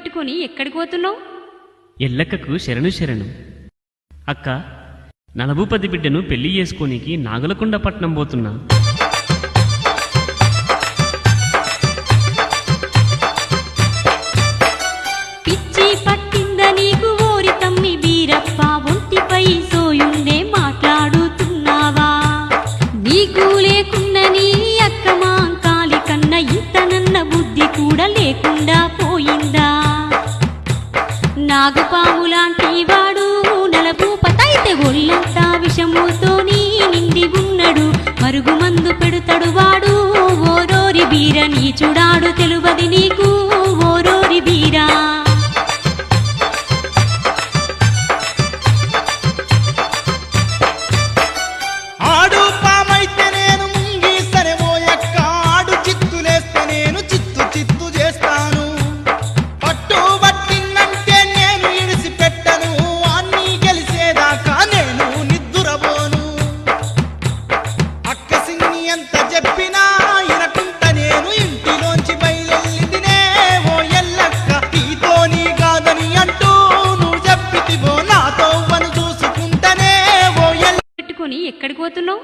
పెట్టుకొని ఎక్కడికి పోతున్నావు? ఎల్లక్కకు శరణు శరణు. అక్క, నలభూపతి బిడ్డను పెళ్లి చేసుకోనికి నాగలకొండ పట్నం పోతున్నా. పిచ్చి పట్టింద నీకు ఓరి తమ్మి బీరప్ప, ఒంటిపై సోయుండే మాట్లాడుతున్నావా? నీకు లేకున్న నీ అక్క మాంకాలి కన్న ఇంతనన్న బుద్ధి కూడా లేకుండా పోయిందా? నాగుపాములాంటి వాడు నలభూపతైతే ఒళ్ళంతా విషముతోని నిండి ఉన్నడు. మరుగుమందు పెడుతడు వాడు ఓరోరి బీర, నీచుడాడు తెలువది నీకు ఓరోరి బీరా. ఆడు పామైతే నేను ముంగి సరే ఓయక్క, ఆడు చిత్తులేస్తే నేను చిత్తు చిత్తు చేస్తాను. పట్టు పట్టిందంటే నేను ఇడిసి పెట్టను, అన్నీ గెలిసేదాకా నేను నిద్దురబోను. అక్క సిన్ని ఎంత చెప్పినా ఇనకుంట నేను ఇంటిలోంచి బయలెల్లిదినే ఓ ఎల్లక్క. నీతోని కాదని అంటూ నువ్వు చెప్పితివో, నాతో వను చూసుకుంటనే ఓ ఎల్ల. పెట్టుకొని ఎక్కడికి పోతున్నావు?